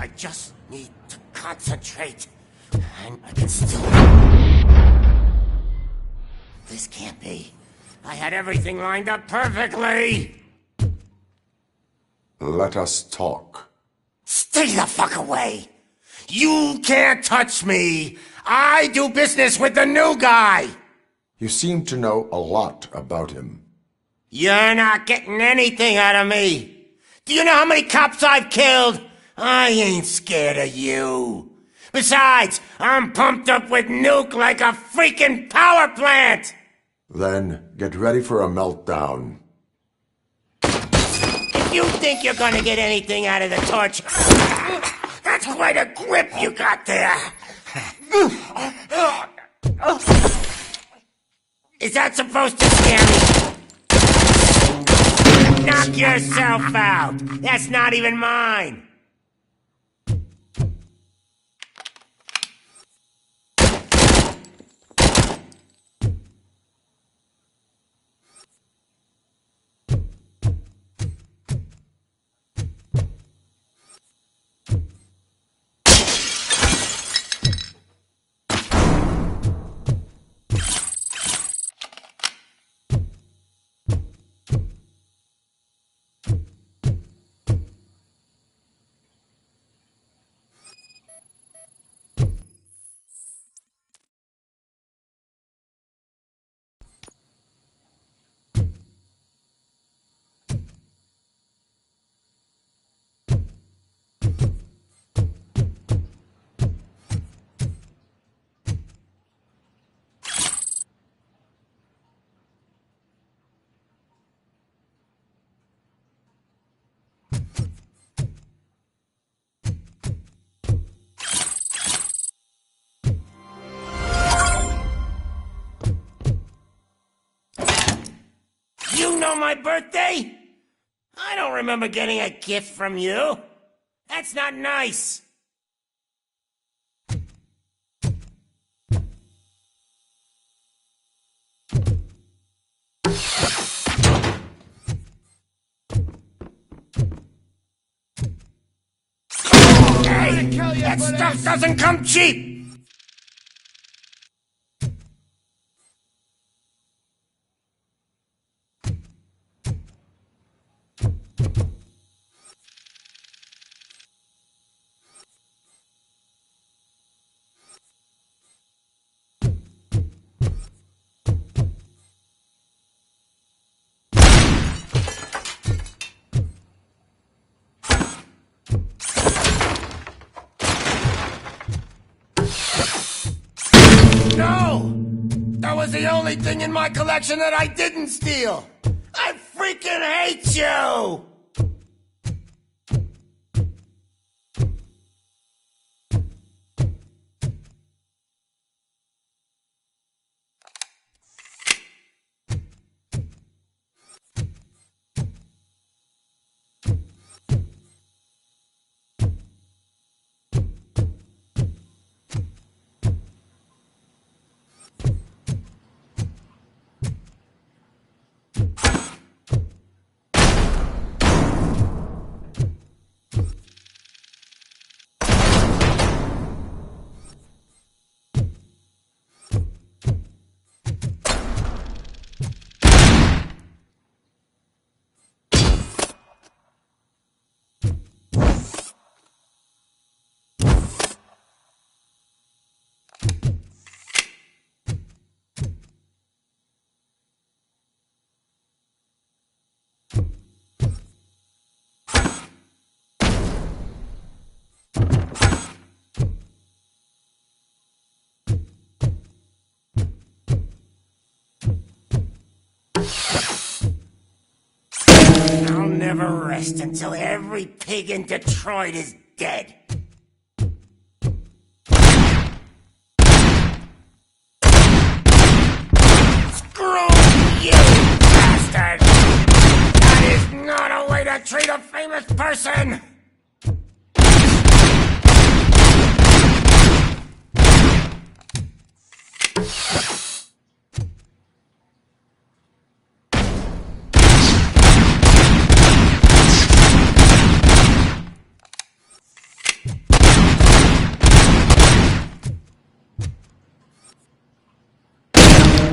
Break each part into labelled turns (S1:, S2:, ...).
S1: I just need to concentrate. And I can still... This can't be. I had everything lined up perfectly!
S2: Let us talk.
S1: Stay the fuck away! You can't touch me! I do business with the new guy!
S2: You seem to know a lot about him.
S1: You're not getting anything out of me! Do you know how many cops I've killed? I ain't scared of you. Besides, I'm pumped up with nuke like a freaking power plant!
S2: Then get ready for a meltdown.
S1: If you think you're gonna get anything out of the torch, that's quite a grip you got there. Is that supposed to scare me? Knock yourself out. That's not even mine. You know my birthday? I don't remember getting a gift from you. That's not nice. Hey, that stuff doesn't come cheap! No! That was the only thing in my collection that I didn't steal! I freaking hate you! I'll never rest until every pig in Detroit is dead. Screw you, bastard! That is not a way to treat a famous person!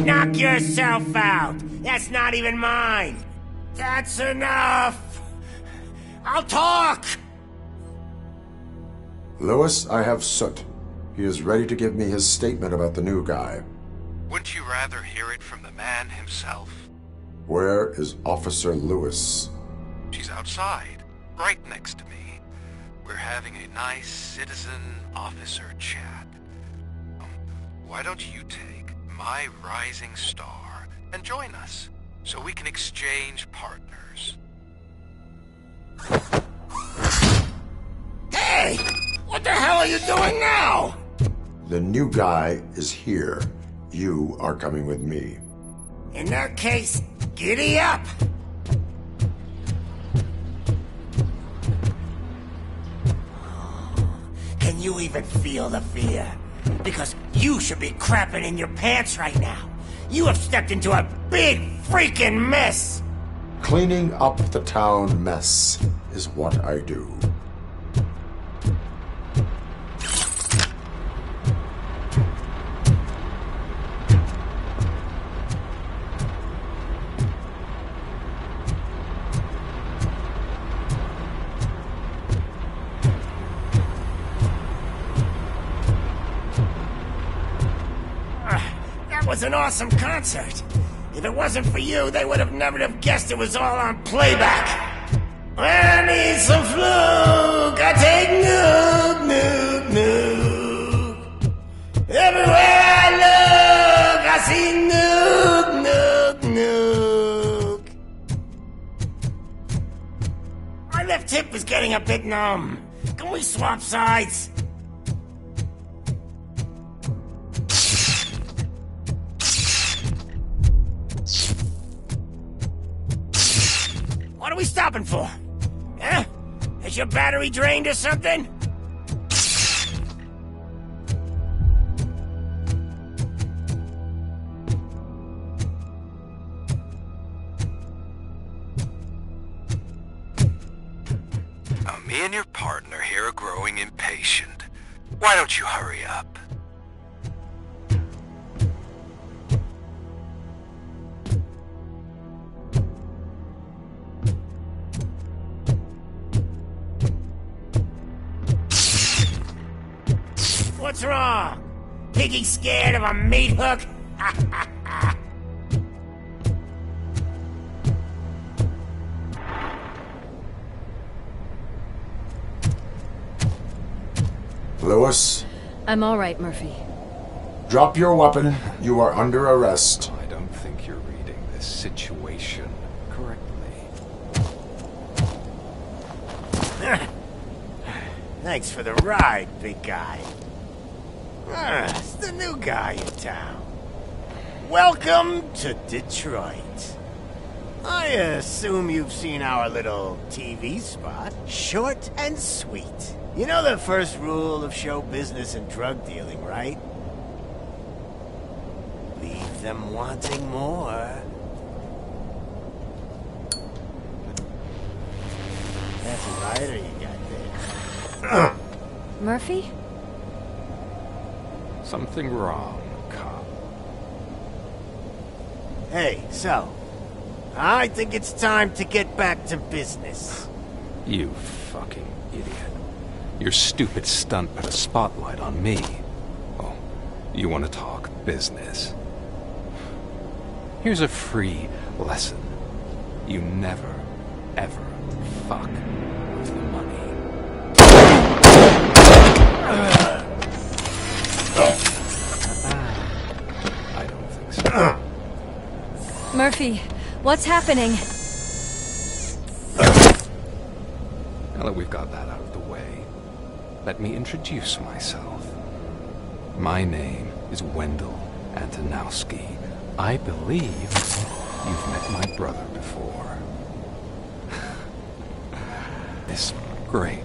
S1: knock yourself out. That's not even mine. That's enough. I'll talk.
S2: Lewis, I have Soot. He is ready to give me his statement about the new guy.
S3: Wouldn't you rather hear it from the man himself?
S2: Where is Officer Lewis?
S3: She's outside, right next to me. We're having a nice citizen-officer chat. Why don't you take my rising star and join us, so we can exchange partners?
S1: Hey! What the hell are you doing now?
S2: The new guy is here. You are coming with me.
S1: In that case, giddy up! Can you even feel the fear? Because you should be crapping in your pants right now. You have stepped into a big freaking mess!
S2: Cleaning up the town mess is what I do.
S1: That was an awesome concert. If it wasn't for you, they would have never have guessed it was all on playback. When I need some fluke, I take nuke, nuke, nuke. Everywhere I look, I see nuke, nuke, nuke. My left hip is getting a bit numb. Can we swap sides? What are we stopping for? Huh? Is your battery drained or something?
S3: Now, me and your partner here are growing impatient. Why don't you hurry up?
S1: What's wrong? Piggy scared of a meat hook?
S2: Lewis,
S4: I'm all right, Murphy.
S2: drop your weapon. You are under arrest.
S3: I don't think you're reading this situation correctly.
S1: Thanks for the ride, big guy. It's the new guy in town. Welcome to Detroit. I assume you've seen our little TV spot. Short and sweet. You know the first rule of show business and drug dealing, right? Leave them wanting more. That's a lighter you got there.
S4: Murphy?
S3: Something wrong, cop.
S1: Hey, so, I think it's time to get back to business.
S3: You fucking idiot. Your stupid stunt put a spotlight on me. Oh, you want to talk business? Here's a free lesson. You never, ever fuck with the money. I don't think so.
S4: Murphy, what's happening?
S3: Now that we've got that out of the way, let me introduce myself. My name is Wendell Antonowski. I believe you've met my brother before. This great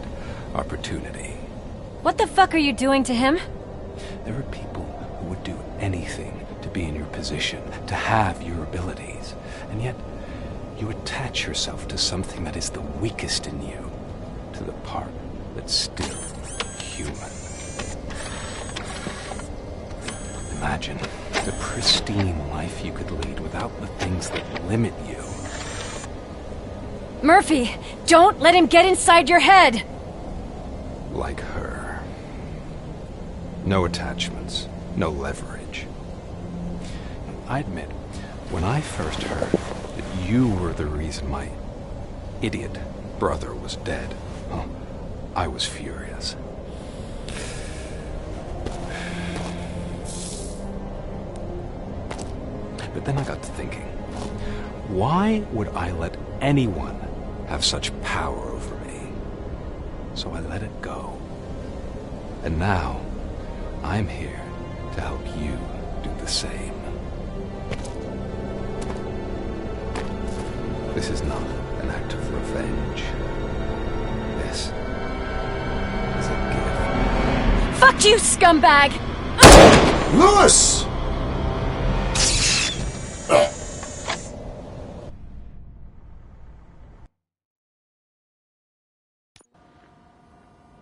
S3: opportunity.
S4: What the fuck are you doing to him?
S3: There are people who would do anything to be in your position, to have your abilities, and yet you attach yourself to something that is the weakest in you, to the part that's still human. Imagine
S5: The pristine life you could lead without the things that limit you.
S4: Murphy, don't let him get inside your head!
S5: Like her. No attachments, no leverage. I admit, when I first heard that you were the reason my idiot brother was dead, I was furious. But then I got to thinking, why would I let anyone have such power over me? So I let it go. And now, I'm here to help you do the same. This is not an act of revenge. This is a gift.
S4: Fuck you, scumbag!
S2: Lewis!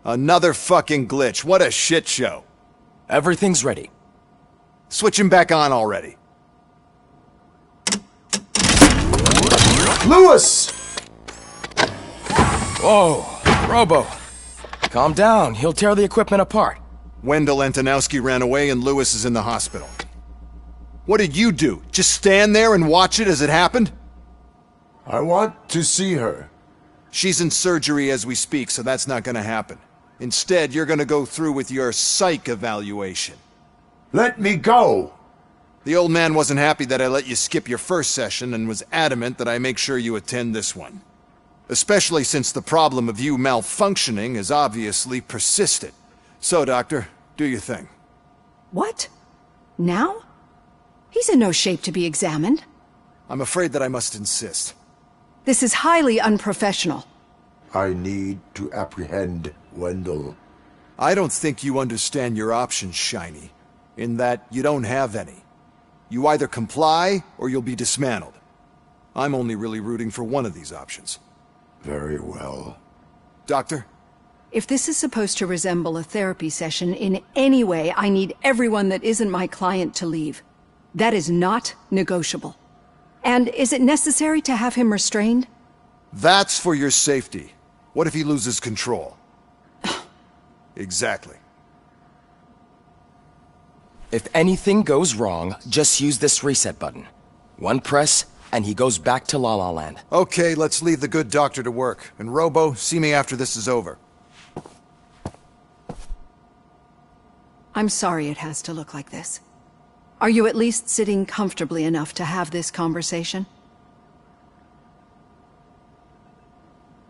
S6: Another fucking glitch. What a shit show.
S7: Everything's ready.
S6: Switch him back on already.
S2: Lewis!
S7: Whoa, Robo. Calm down. He'll tear the equipment apart.
S6: Wendell Antonowski ran away and Lewis is in the hospital. What did you do? Just stand there and watch it as it happened?
S2: I want to see her.
S6: She's in surgery as we speak, so that's not gonna happen. Instead, you're gonna go through with your psych evaluation.
S2: Let me go!
S6: The old man wasn't happy that I let you skip your first session and was adamant that I make sure you attend this one. Especially since the problem of you malfunctioning has obviously persisted. So, Doctor, do your thing.
S8: What? Now? He's in no shape to be examined.
S6: I'm afraid that I must insist.
S8: This is highly unprofessional.
S2: I need to apprehend Wendell.
S6: I don't think you understand your options, Shiny, in that you don't have any. You either comply or you'll be dismantled. I'm only really rooting for one of these options.
S2: Very well.
S6: Doctor?
S8: If this is supposed to resemble a therapy session in any way, I need everyone that isn't my client to leave. That is not negotiable. And is it necessary to have him restrained?
S6: That's for your safety. What if he loses control? Exactly.
S7: If anything goes wrong, just use this reset button. One press, and he goes back to La La Land.
S6: Okay, let's leave the good doctor to work. And Robo, see me after this is over.
S8: I'm sorry it has to look like this. Are you at least sitting comfortably enough to have this conversation?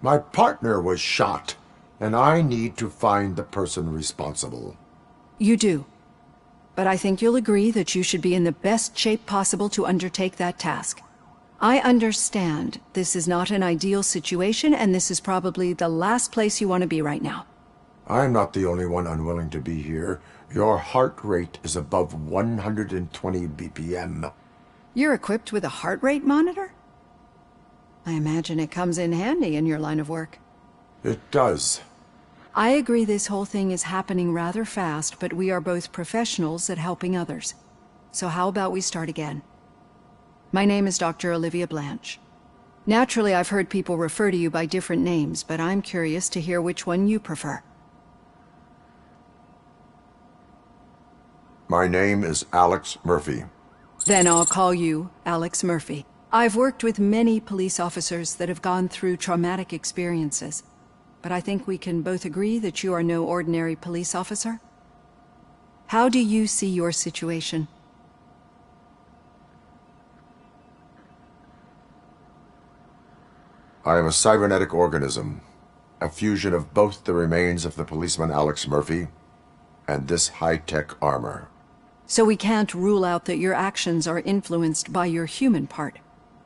S2: My partner was shot, and I need to find the person responsible.
S8: You do. But I think you'll agree that you should be in the best shape possible to undertake that task. I understand this is not an ideal situation, and this is probably the last place you want to be right now.
S2: I'm not the only one unwilling to be here. Your heart rate is above 120 BPM.
S8: You're equipped with a heart rate monitor? I imagine it comes in handy in your line of work.
S2: It does.
S8: I agree this whole thing is happening rather fast, but we are both professionals at helping others. So how about we start again? My name is Dr. Olivia Blanche. Naturally, I've heard people refer to you by different names, but I'm curious to hear which one you prefer.
S2: My name is Alex Murphy.
S8: Then I'll call you Alex Murphy. I've worked with many police officers that have gone through traumatic experiences, but I think we can both agree that you are no ordinary police officer. How do you see your situation?
S2: I am a cybernetic organism, a fusion of both the remains of the policeman Alex Murphy and this high-tech armor.
S8: So we can't rule out that your actions are influenced by your human part.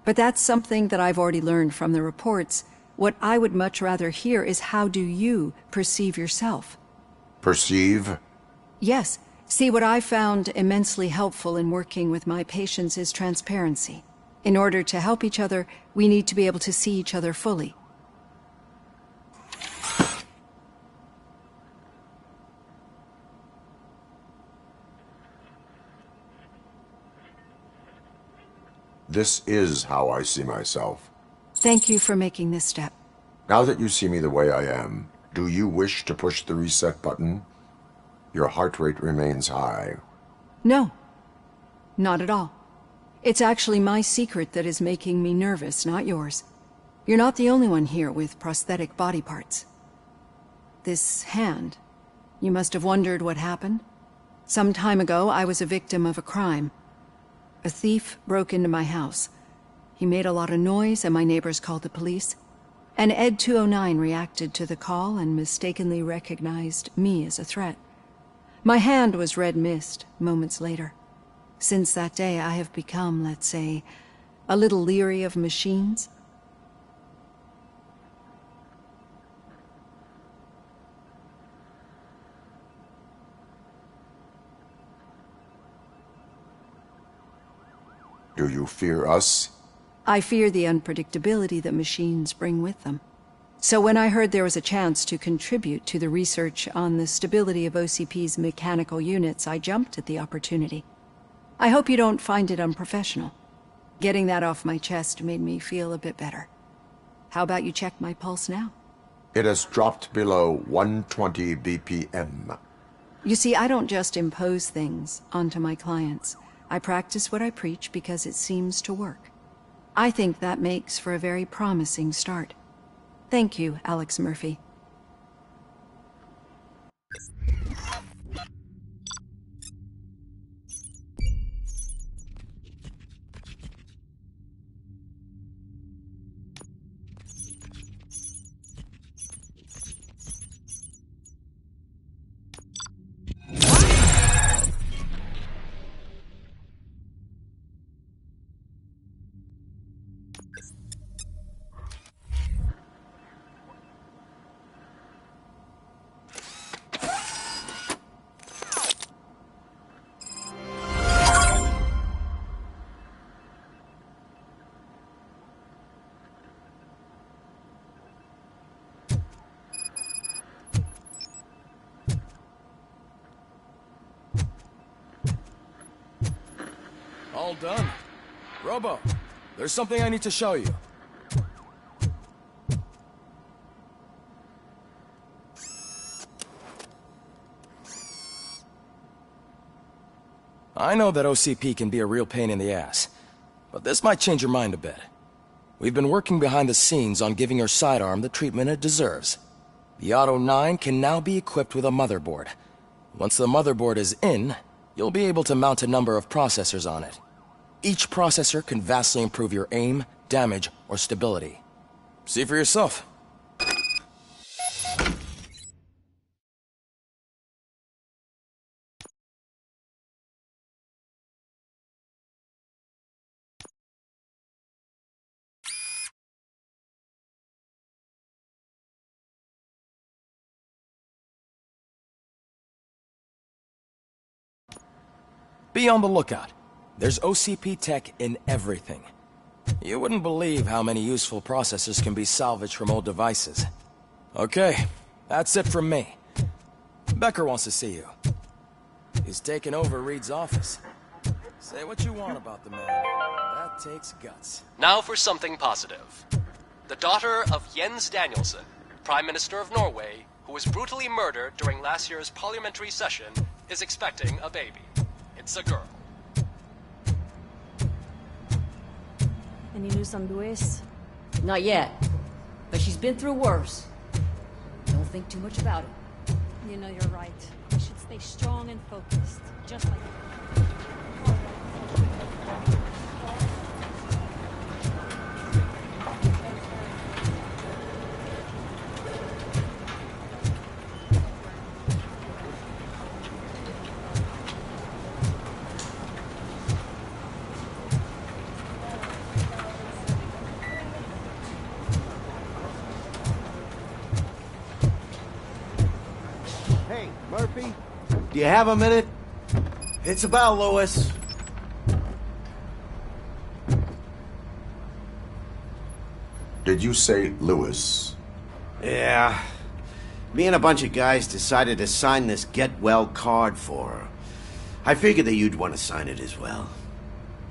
S8: But that's something that I've already learned from the reports. What I would much rather hear is how do you perceive yourself?
S2: Perceive?
S8: Yes. See, what I found immensely helpful in working with my patients is transparency. In order to help each other, we need to be able to see each other fully.
S2: This is how I see myself.
S8: Thank you for making this step.
S2: Now that you see me the way I am, do you wish to push the reset button? Your heart rate remains high.
S8: No, not at all. It's actually my secret that is making me nervous, not yours. You're not the only one here with prosthetic body parts. This hand, you must have wondered what happened. Some time ago, I was a victim of a crime. A thief broke into my house. He made a lot of noise and my neighbors called the police. And Ed 209 reacted to the call and mistakenly recognized me as a threat. My hand was red mist moments later. Since that day, I have become, let's say, a little leery of machines.
S2: Do you fear us?
S8: I fear the unpredictability that machines bring with them. So when I heard there was a chance to contribute to the research on the stability of OCP's mechanical units, I jumped at the opportunity. I hope you don't find it unprofessional. Getting that off my chest made me feel a bit better. How about you check my pulse now?
S2: It has dropped below 120 BPM.
S8: You see, I don't just impose things onto my clients. I practice what I preach because it seems to work. I think that makes for a very promising start. Thank you, Alex Murphy.
S7: All done. Robo, there's something I need to show you. I know that OCP can be a real pain in the ass, but this might change your mind a bit. We've been working behind the scenes on giving your sidearm the treatment it deserves. The Auto 9 can now be equipped with a motherboard. Once the motherboard is in, you'll be able to mount a number of processors on it. Each processor can vastly improve your aim, damage, or stability. See for yourself. Be on the lookout. There's OCP tech in everything. You wouldn't believe how many useful processors can be salvaged from old devices. Okay, that's it from me. Becker wants to see you. He's taken over Reed's office. Say what you want about the man. That takes guts.
S9: Now for something positive. The daughter of Jens Danielson, Prime Minister of Norway, who was brutally murdered during last year's parliamentary session, is expecting a baby. It's a girl.
S10: Any news on Luis?
S11: Not yet, but she's been through worse. Don't think too much about it.
S10: You know you're right. We should stay strong and focused, just like...
S12: Murphy, do you have a minute? It's about Lewis.
S2: Did you say Lewis?
S12: Yeah. Me and a bunch of guys decided to sign this get well card for her. I figured that you'd want to sign it as well.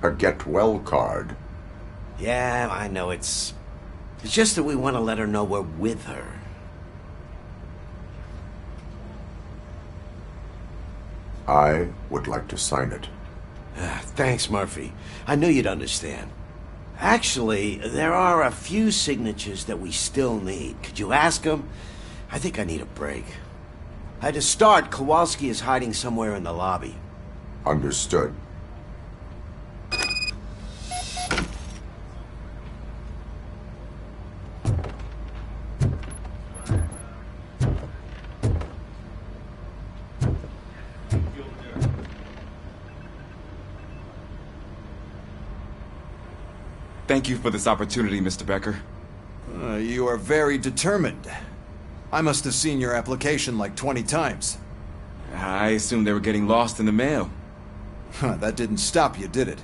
S2: A get well card?
S12: Yeah, I know it's just that we want to let her know we're with her.
S2: I would like to sign it.
S12: Thanks, Murphy. I knew you'd understand. Actually, there are a few signatures that we still need. Could you ask them? I think I need a break. To start, Kowalski is hiding somewhere in the lobby.
S2: Understood.
S13: Thank you for this opportunity, Mr. Becker.
S6: You are very determined. I must have seen your application like 20 times.
S13: I assumed they were getting lost in the mail.
S6: That didn't stop you, did it?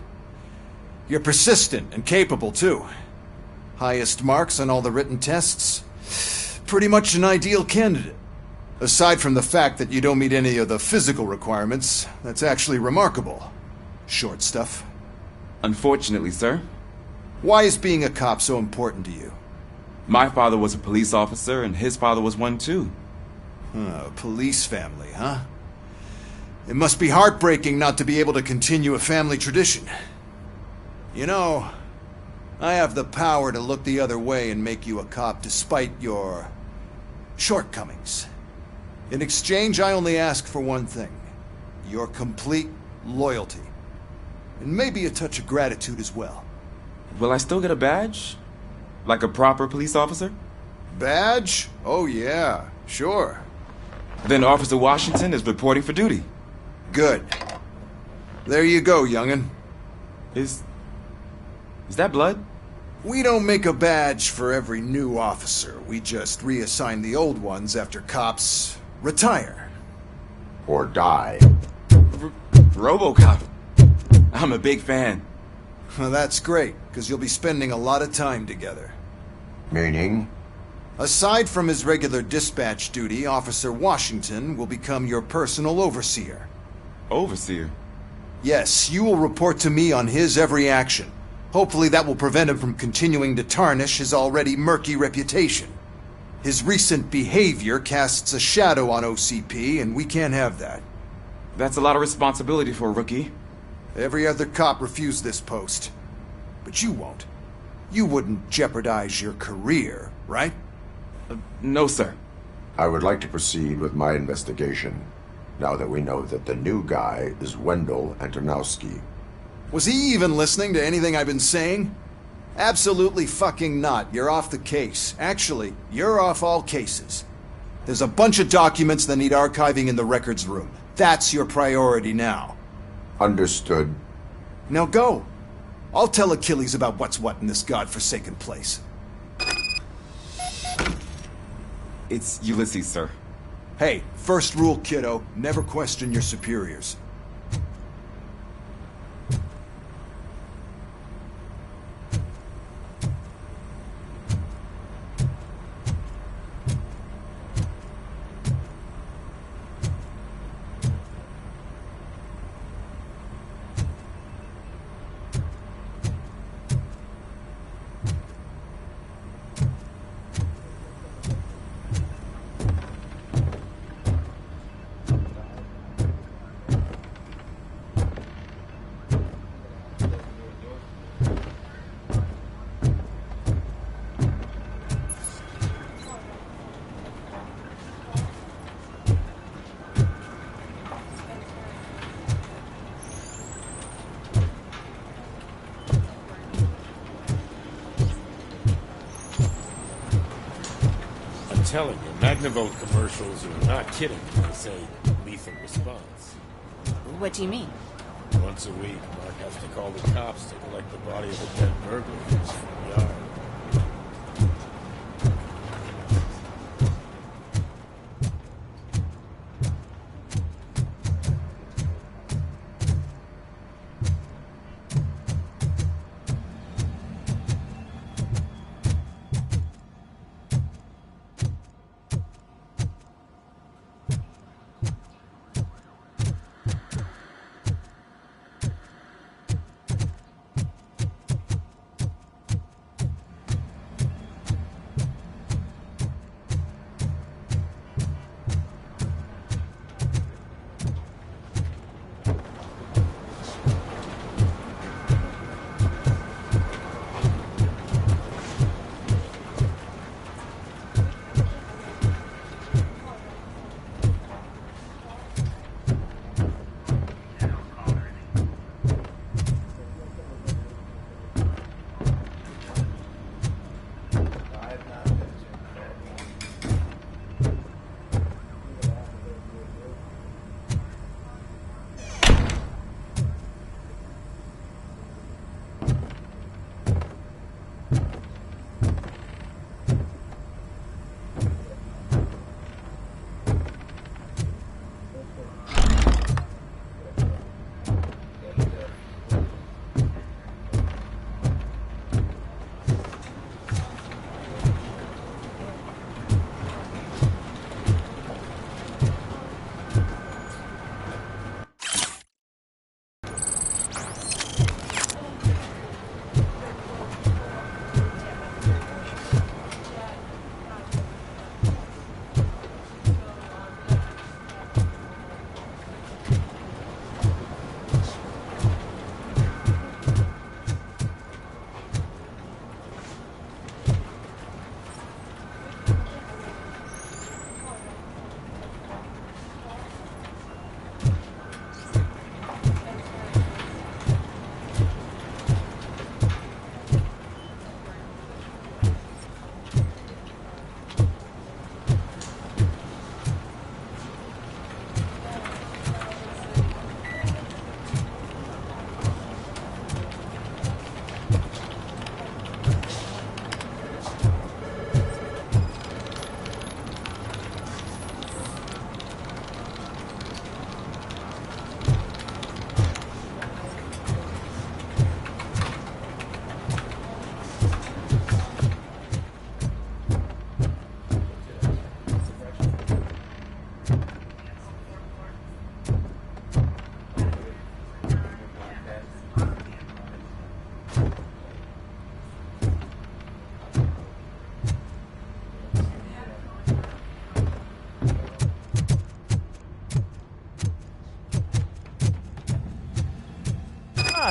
S6: You're persistent and capable, too. Highest marks on all the written tests. Pretty much an ideal candidate. Aside from the fact that you don't meet any of the physical requirements, that's actually remarkable. Short stuff.
S13: Unfortunately, sir.
S6: Why is being a cop so important to you?
S13: My father was a police officer, and his father was one, too.
S6: A police family, huh? It must be heartbreaking not to be able to continue a family tradition. You know, I have the power to look the other way and make you a cop despite your shortcomings. In exchange, I only ask for one thing. Your complete loyalty. And maybe a touch of gratitude as well.
S13: Will I still get a badge? Like a proper police officer?
S6: Badge? Oh yeah, sure.
S13: Then Officer Washington is reporting for duty.
S6: Good. There you go, young'un.
S13: Is that blood?
S6: We don't make a badge for every new officer. We just reassign the old ones after cops retire.
S2: Or die.
S13: Robocop. I'm a big fan.
S6: Well, that's great, because you'll be spending a lot of time together.
S2: Meaning?
S6: Aside from his regular dispatch duty, Officer Washington will become your personal overseer.
S13: Overseer?
S6: Yes, you will report to me on his every action. Hopefully that will prevent him from continuing to tarnish his already murky reputation. His recent behavior casts a shadow on OCP, and we can't have that.
S13: That's a lot of responsibility for a rookie.
S6: Every other cop refused this post. But you won't. You wouldn't jeopardize your career, right?
S13: No, sir.
S2: I would like to proceed with my investigation, now that we know that the new guy is Wendell Antonowski.
S6: Was he even listening to anything I've been saying? Absolutely fucking not. You're off the case. Actually, you're off all cases. There's a bunch of documents that need archiving in the records room. That's your priority now.
S2: Understood.
S6: Now go. I'll tell Achilles about what's what in this godforsaken place.
S13: It's Ulysses, sir.
S6: Hey, first rule, kiddo. Never question your superiors.
S14: Telling you, Magnavolt commercials are not kidding when they say lethal response.
S10: What do you mean?
S14: Once a week, Mark has to call the cops to collect the body of a dead burglar in his front yard.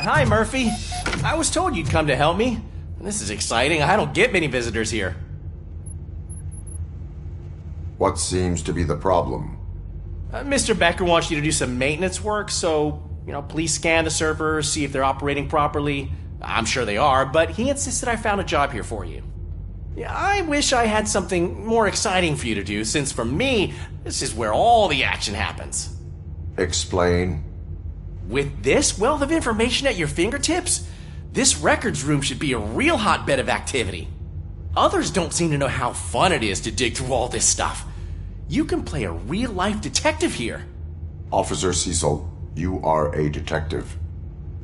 S15: Hi, Murphy. I was told you'd come to help me. This is exciting. I don't get many visitors here.
S2: What seems to be the problem?
S15: Mr. Becker wants you to do some maintenance work, so, please scan the servers, see if they're operating properly. I'm sure they are, but he insisted I found a job here for you. Yeah, I wish I had something more exciting for you to do, since for me, this is where all the action happens.
S2: Explain.
S15: With this wealth of information at your fingertips, this records room should be a real hotbed of activity. Others don't seem to know how fun it is to dig through all this stuff. You can play a real-life detective here.
S2: Officer Cecil, you are a detective.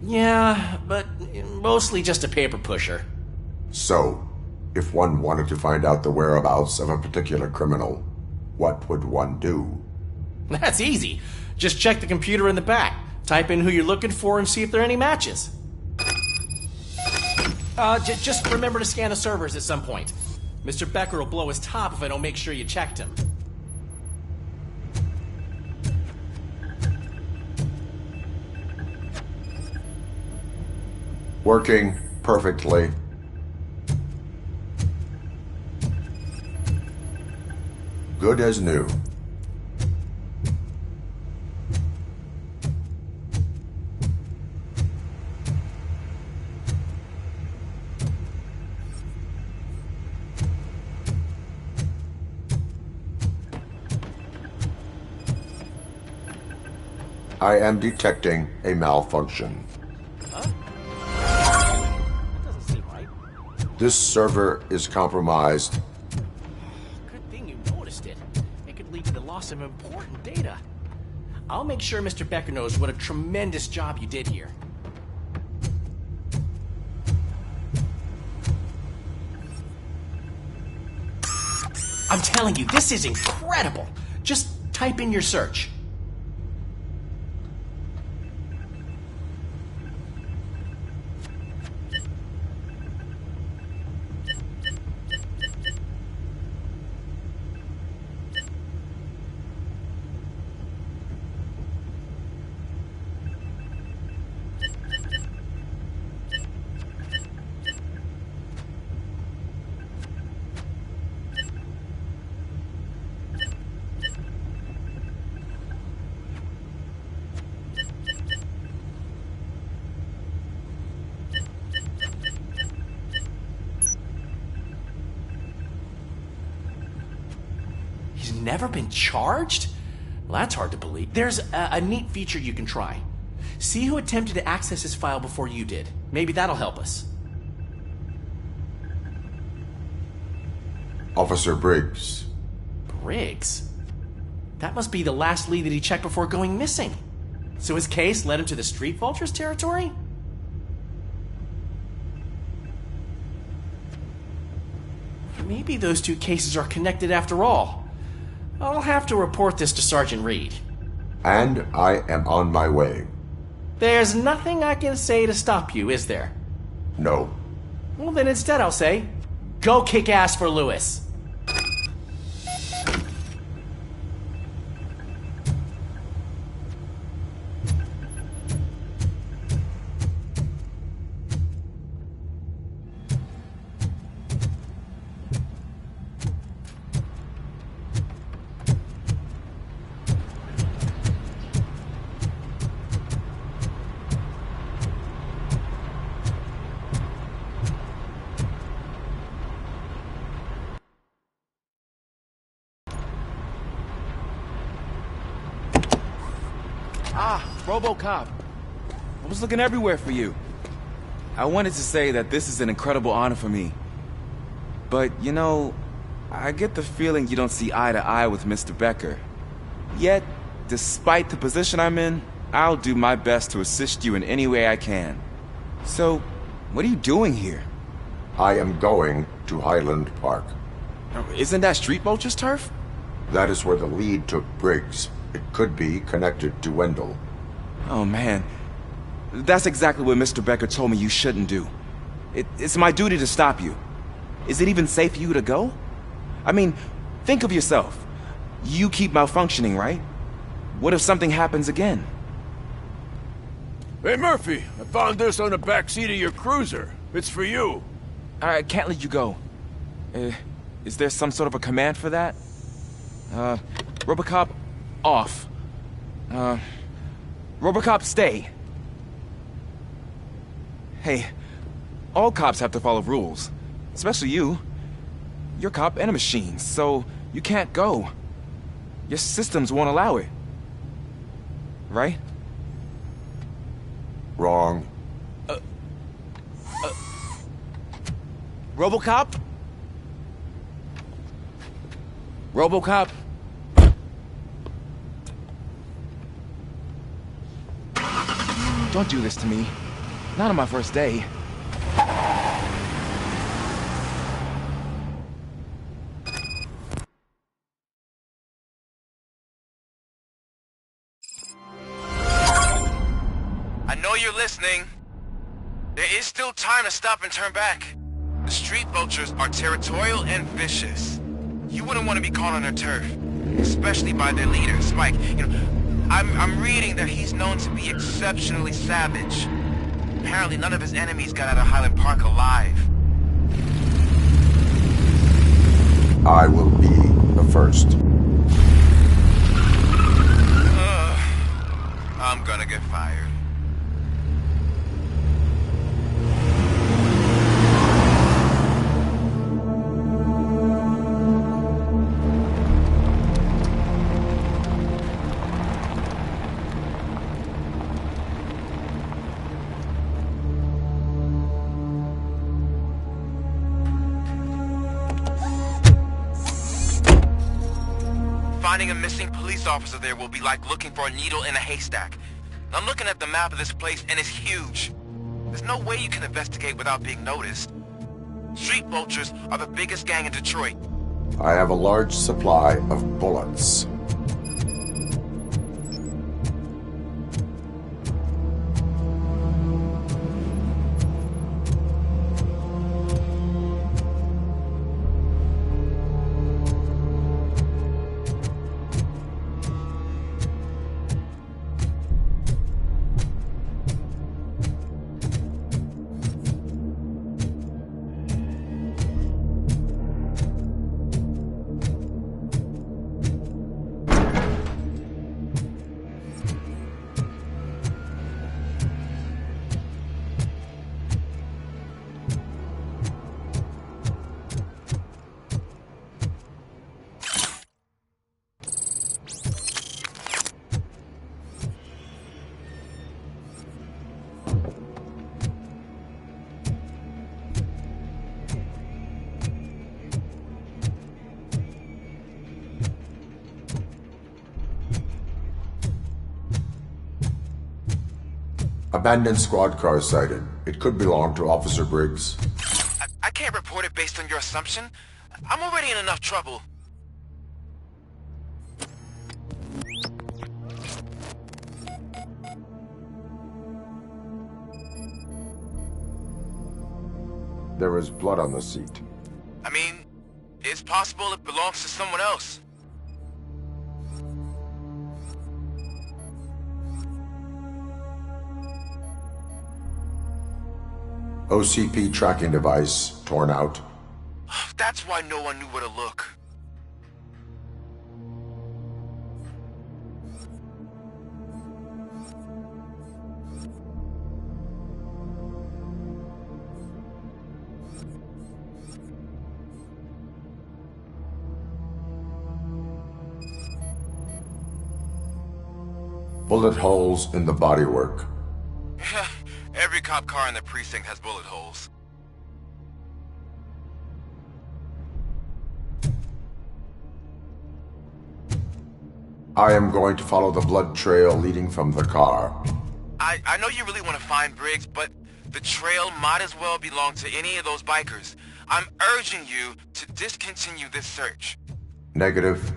S15: Yeah, but mostly just a paper pusher.
S2: So, if one wanted to find out the whereabouts of a particular criminal, what would one do?
S15: That's easy. Just check the computer in the back. Type in who you're looking for and see if there are any matches. Just remember to scan the servers at some point. Mr. Becker will blow his top if I don't make sure you checked him.
S2: Working perfectly. Good as new. I am detecting a malfunction.
S15: Huh? That doesn't seem right.
S2: This server is compromised.
S15: Good thing you noticed it. It could lead to the loss of important data. I'll make sure Mr. Becker knows what a tremendous job you did here. I'm telling you, this is incredible. Just type in your search. Never been charged? Well, that's hard to believe. There's a neat feature you can try. See who attempted to access his file before you did. Maybe that'll help us.
S2: Officer Briggs.
S15: Briggs? That must be the last lead that he checked before going missing. So his case led him to the Street Vultures territory? Maybe those two cases are connected after all. I'll have to report this to Sergeant Reed.
S2: And I am on my way.
S15: There's nothing I can say to stop you, is there?
S2: No.
S15: Well, then instead I'll say, go kick ass for Lewis.
S13: Robocop. I was looking everywhere for you. I wanted to say that this is an incredible honor for me. But, I get the feeling you don't see eye to eye with Mr. Becker. Yet, despite the position I'm in, I'll do my best to assist you in any way I can. So, what are you doing here?
S2: I am going to Highland Park.
S13: Isn't that Street Vulture's turf?
S2: That is where the lead took Briggs. It could be connected to Wendell.
S13: Oh, man. That's exactly what Mr. Becker told me you shouldn't do. It's my duty to stop you. Is it even safe for you to go? I mean, think of yourself. You keep malfunctioning, right? What if something happens again?
S14: Hey, Murphy, I found this on the back seat of your cruiser. It's for you.
S13: I can't let you go. Is there some sort of a command for that? Robocop, off. Robocop, stay. Hey, all cops have to follow rules. Especially you. You're a cop and a machine, so you can't go. Your systems won't allow it. Right?
S2: Wrong.
S13: Robocop? Robocop? Don't do this to me. Not on my first day.
S3: I know you're listening. There is still time to stop and turn back. The street vultures are territorial and vicious. You wouldn't want to be caught on their turf, especially by their leader, Spike. I'm reading that he's known to be exceptionally savage. Apparently none of his enemies got out of Highland Park alive.
S2: I will be the first.
S3: I'm gonna get fired. Finding a missing police officer there will be like looking for a needle in a haystack. I'm looking at the map of this place and it's huge. There's no way you can investigate without being noticed. Street vultures are the biggest gang in Detroit.
S2: I have a large supply of bullets. Abandoned squad car sighted. It could belong to Officer Briggs.
S3: I can't report it based on your assumption. I'm already in enough trouble.
S2: There is blood on the seat.
S3: I mean, it's possible it belongs to someone else.
S2: OCP tracking device torn out.
S3: That's why no one knew where to look.
S2: Bullet holes in the bodywork.
S3: Every cop car in the precinct has bullet holes.
S2: I am going to follow the blood trail leading from the car.
S3: I know you really want to find Briggs, but the trail might as well belong to any of those bikers. I'm urging you to discontinue this search.
S2: Negative.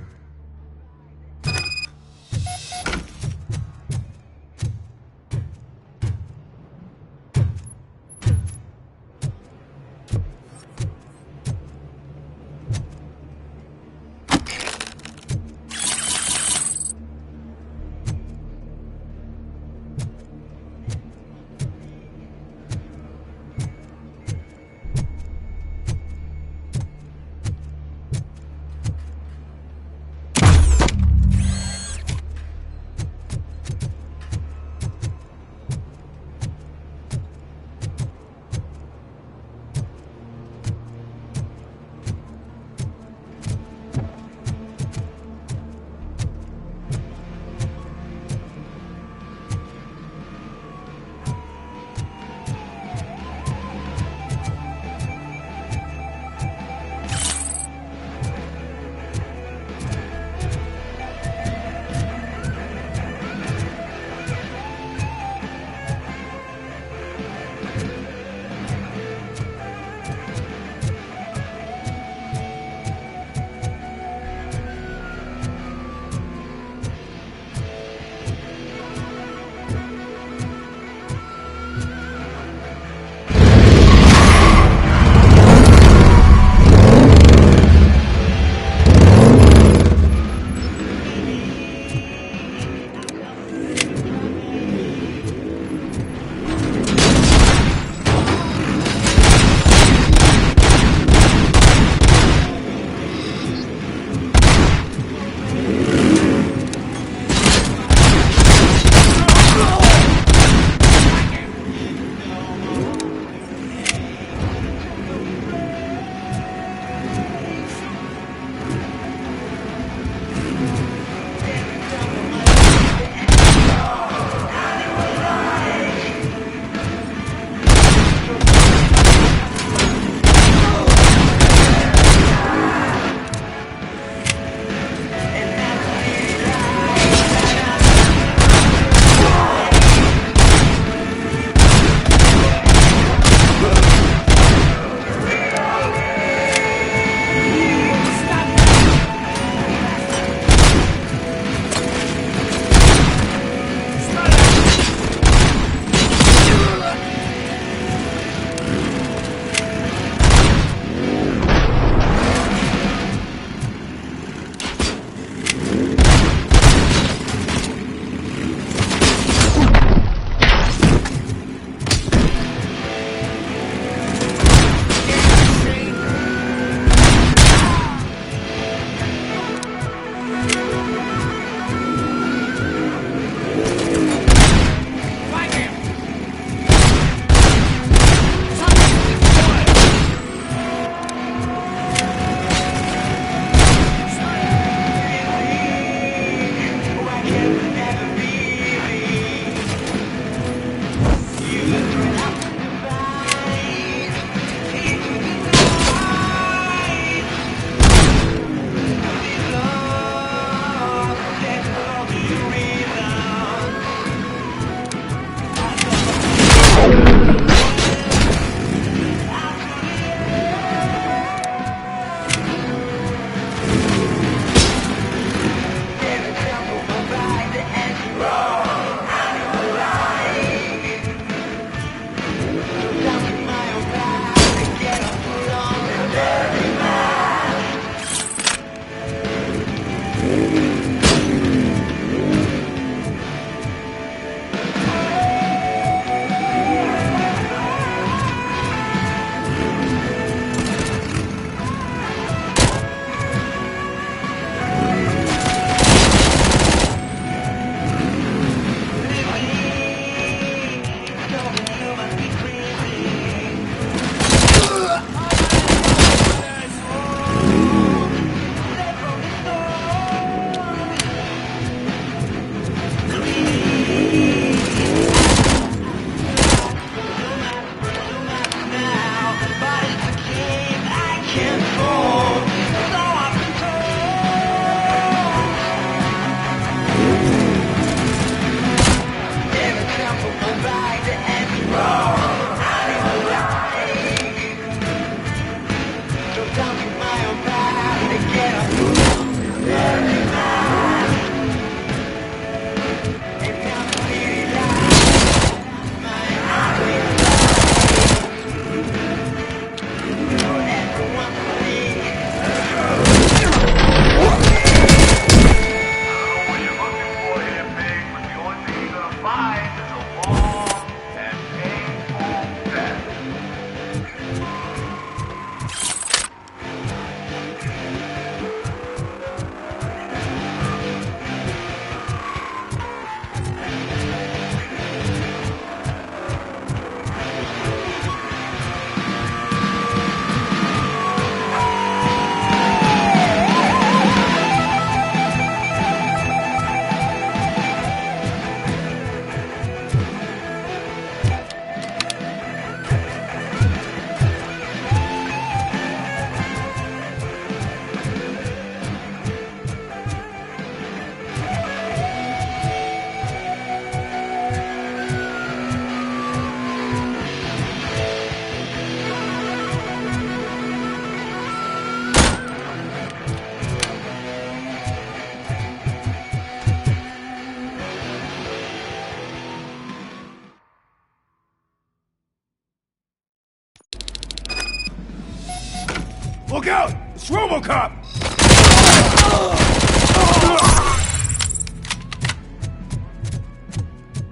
S1: Look out! It's Robocop!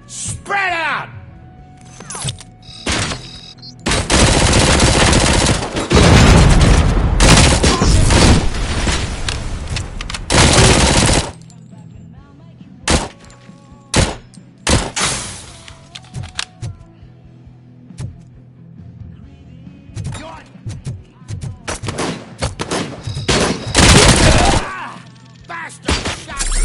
S1: Spread out! Bastard! Shot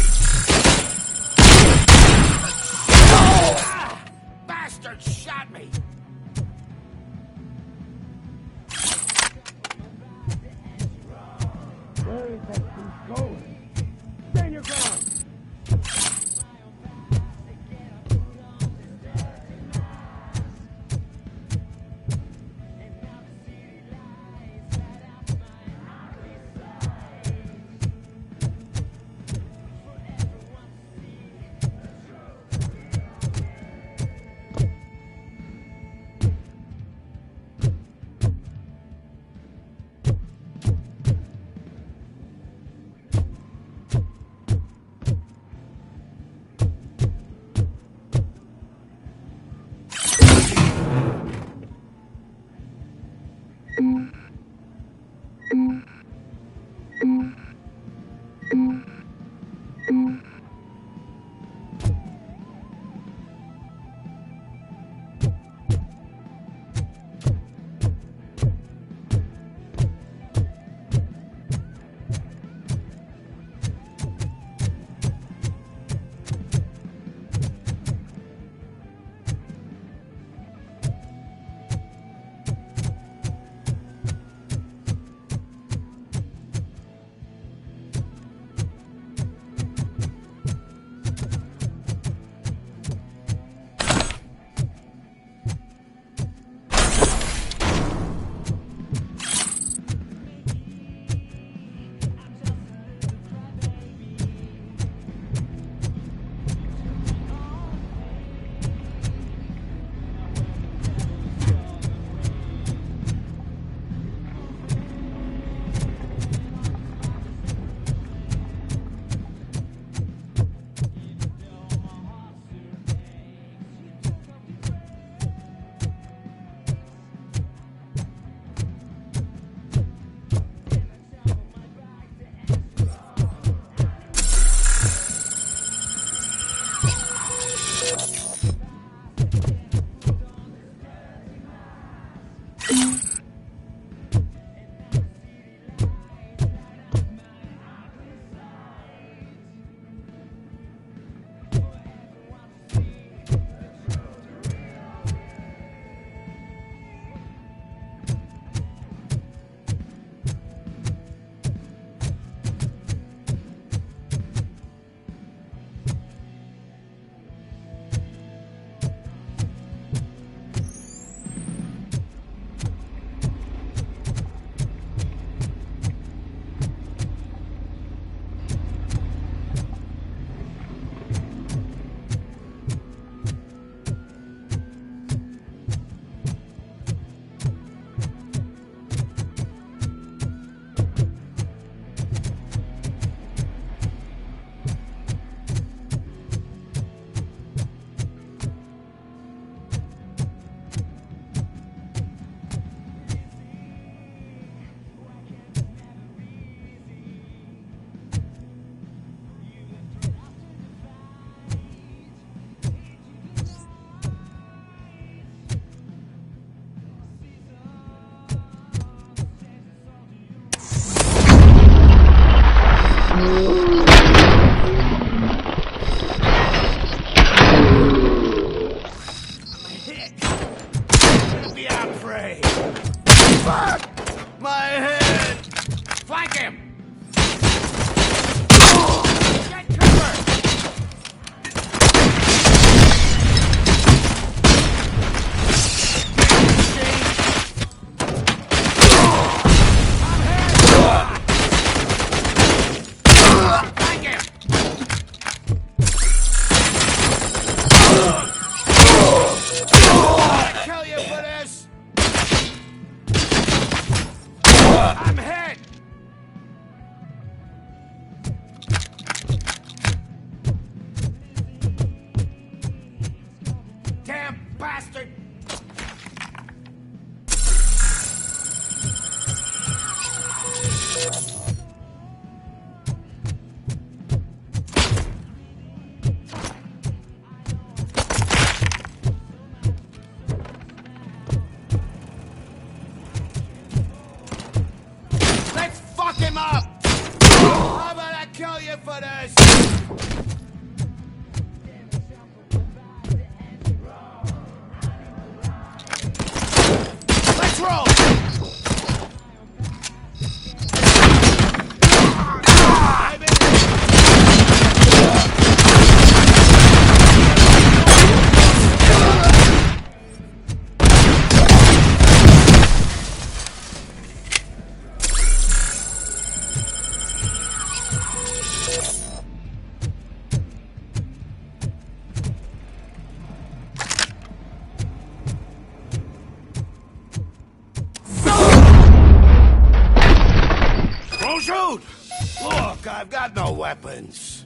S12: I've got no weapons.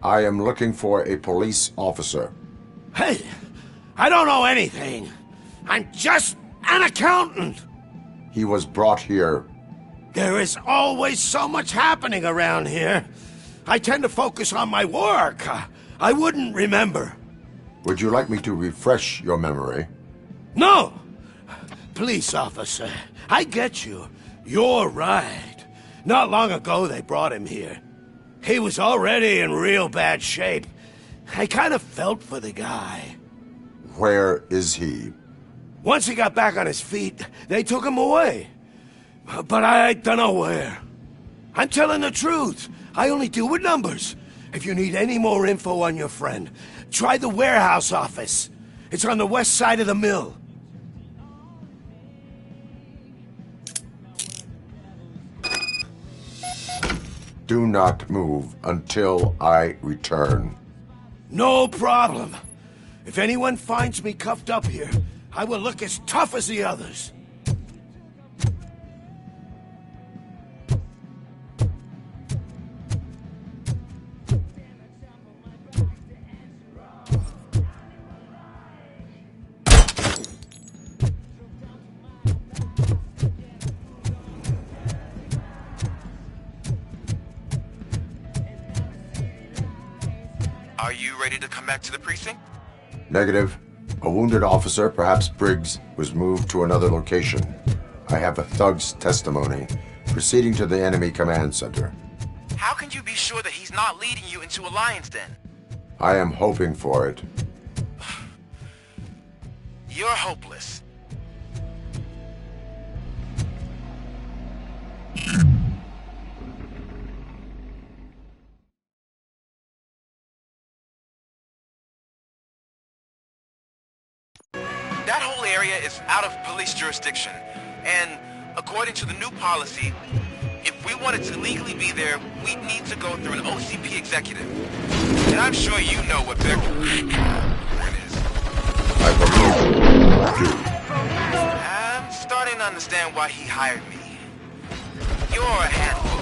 S2: I am looking for a police officer.
S12: Hey, I don't know anything. I'm just an accountant.
S2: He was brought here.
S12: There is always so much happening around here. I tend to focus on my work. I wouldn't remember.
S2: Would you like me to refresh your memory?
S12: No! Police officer, I get you. You're right. Not long ago they brought him here. He was already in real bad shape. I kind of felt for the guy.
S2: Where is he?
S12: Once he got back on his feet, they took him away. But I don't know where. I'm telling the truth. I only deal with numbers. If you need any more info on your friend, try the warehouse office. It's on the west side of the mill.
S2: Do not move until I return.
S12: No problem. If anyone finds me cuffed up here, I will look as tough as the others.
S3: Are you ready to come back to the precinct?
S2: Negative. A wounded officer, perhaps Briggs, was moved to another location. I have a thug's testimony, proceeding to the enemy command center.
S3: How can you be sure that he's not leading you into a lion's den?
S2: I am hoping for it.
S3: You're hopeless. That whole area is out of police jurisdiction, and according to the new policy, if we wanted to legally be there, we'd need to go through an OCP executive. And I'm sure you know what their is.
S2: I believe you.
S3: I'm starting to understand why he hired me. You're a handful.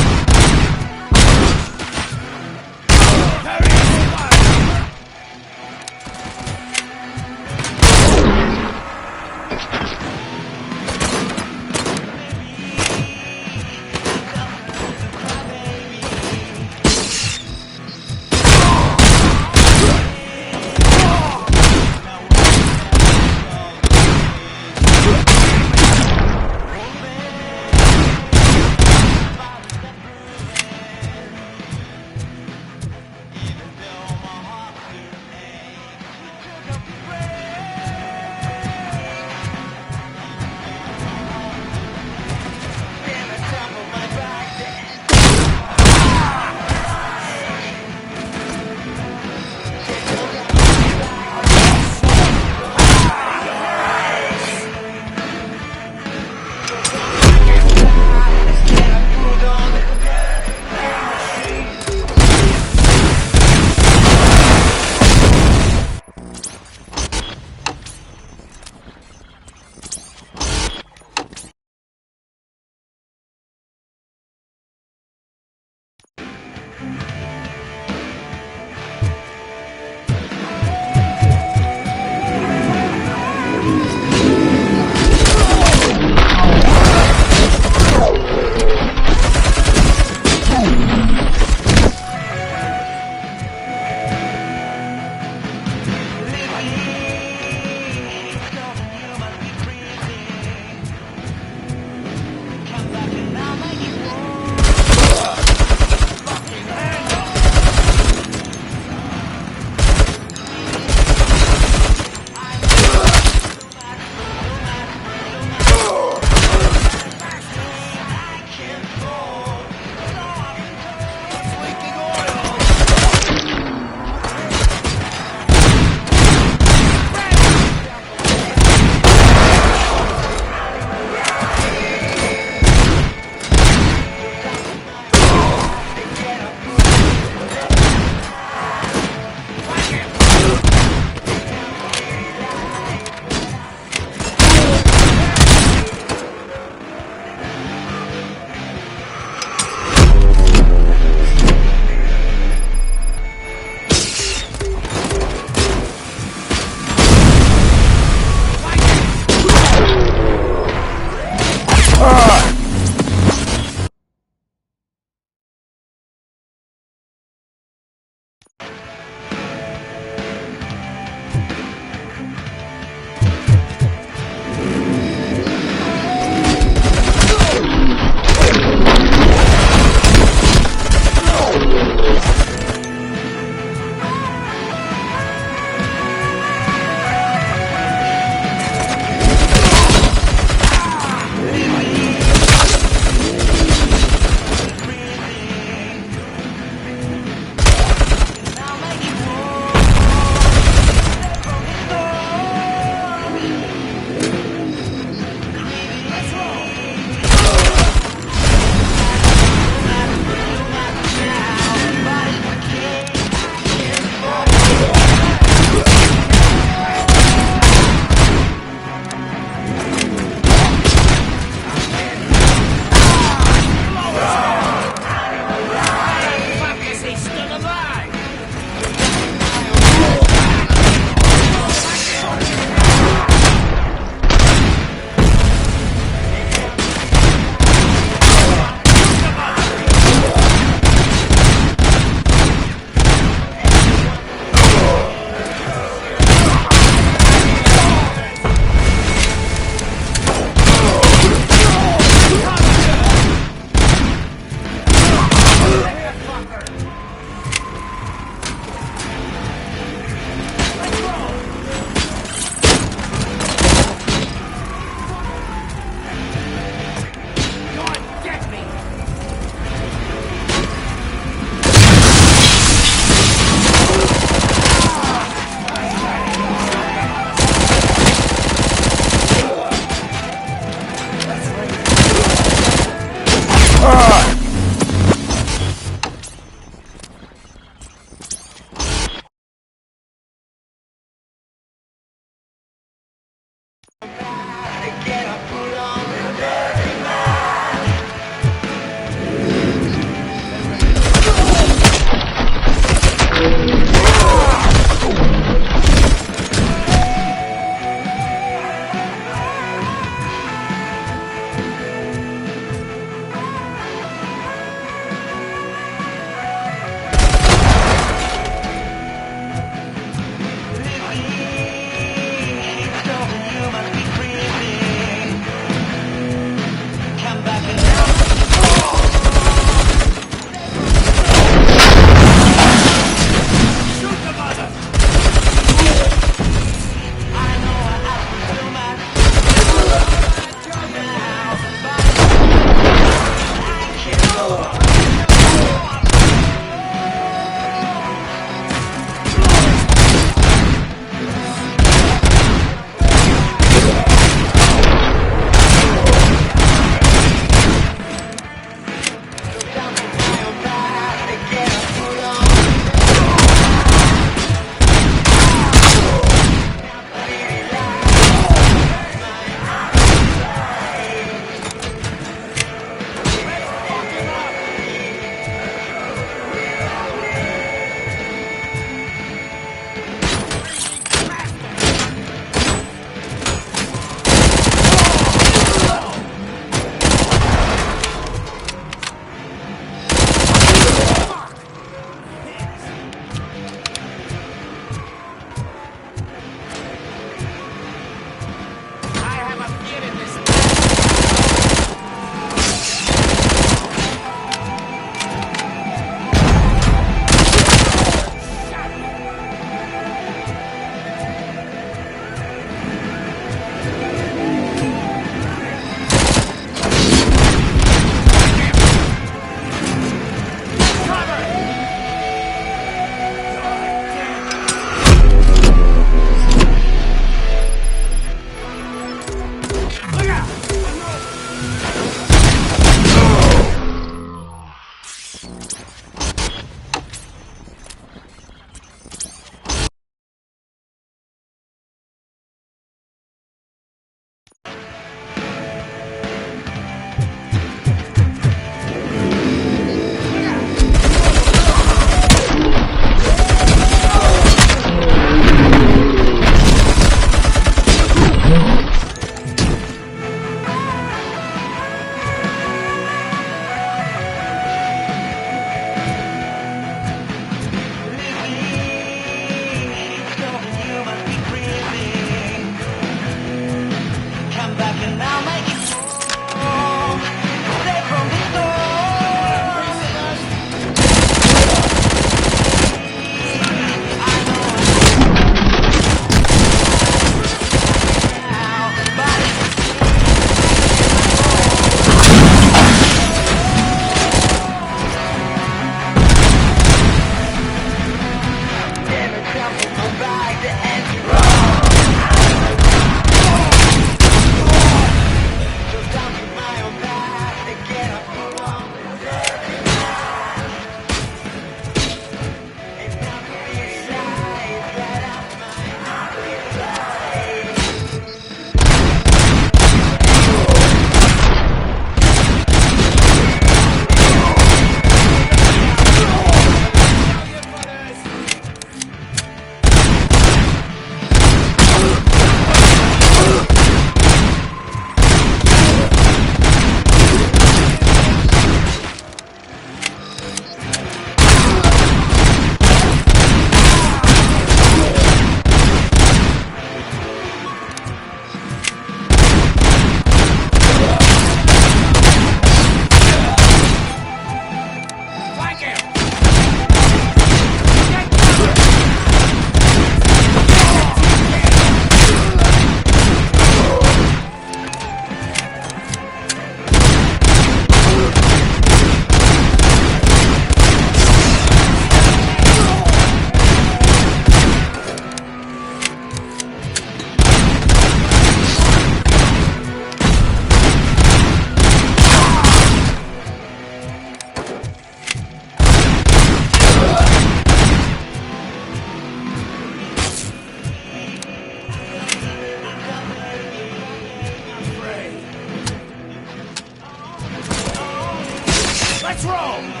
S12: Let's roll!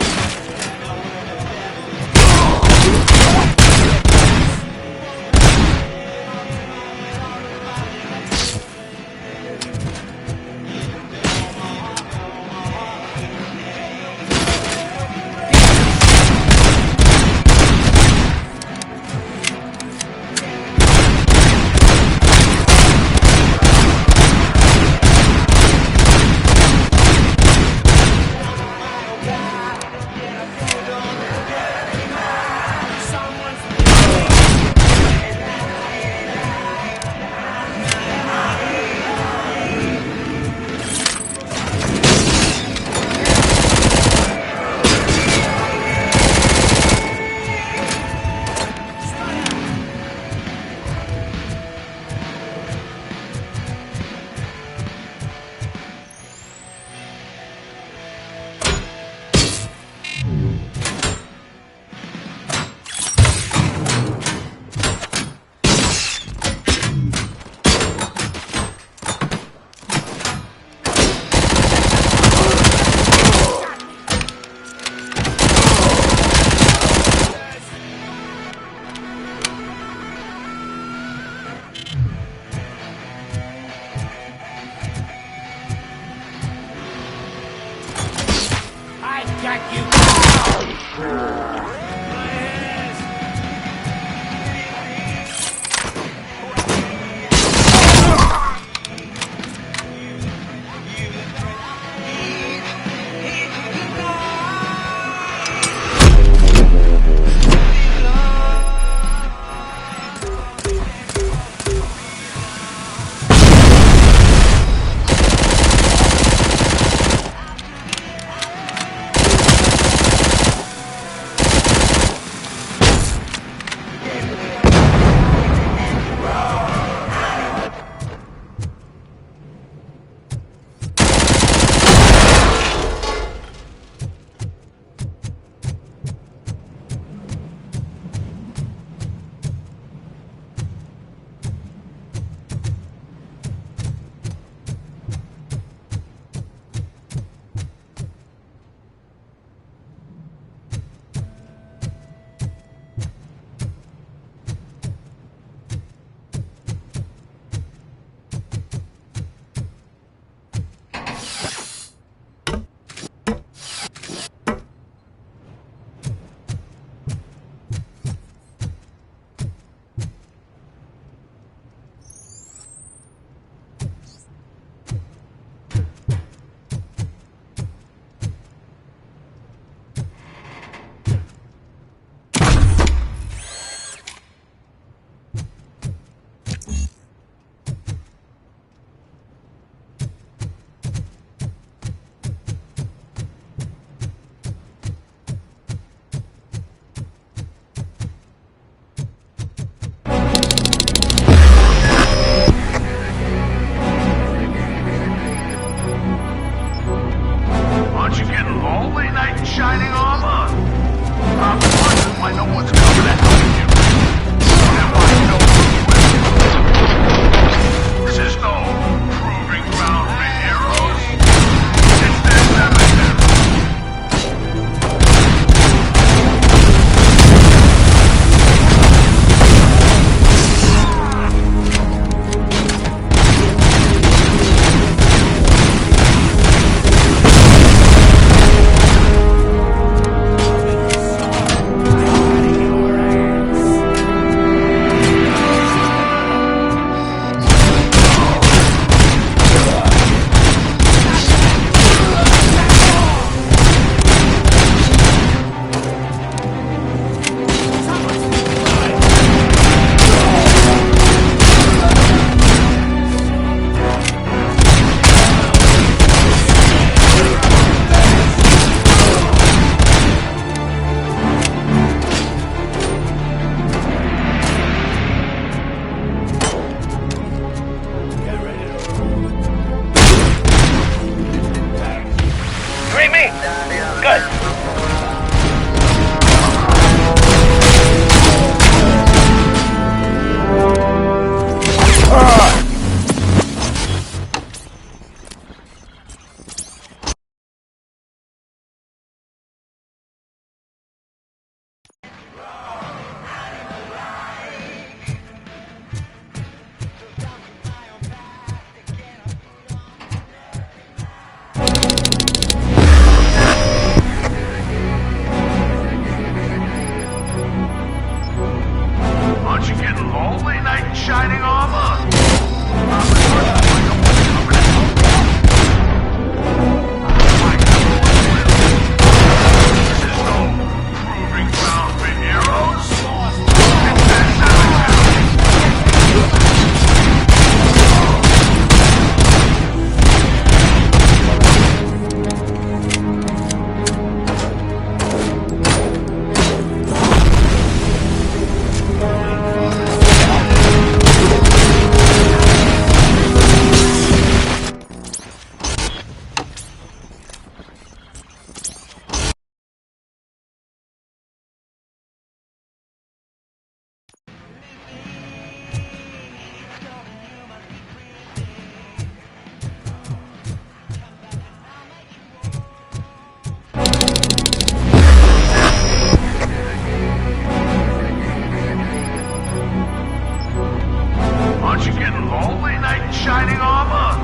S16: lonely knight in shining armor?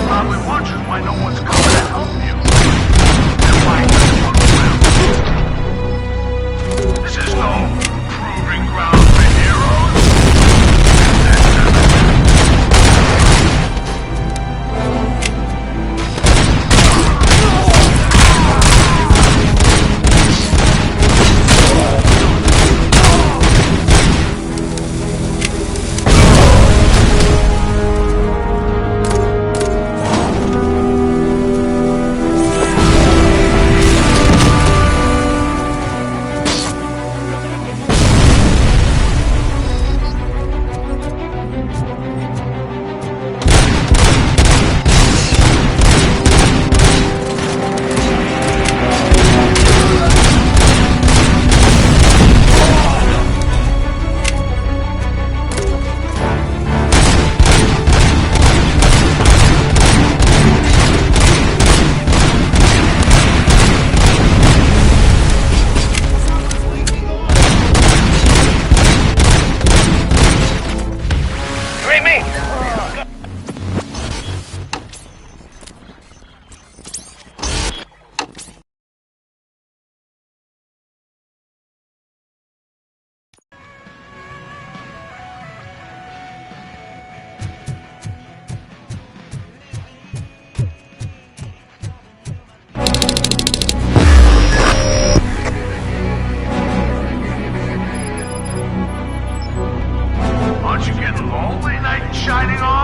S16: Probably wondering why no one's coming to help you. And why no one will. This is no proving ground for heroes. Aren't you getting lonely, knight in shining armor?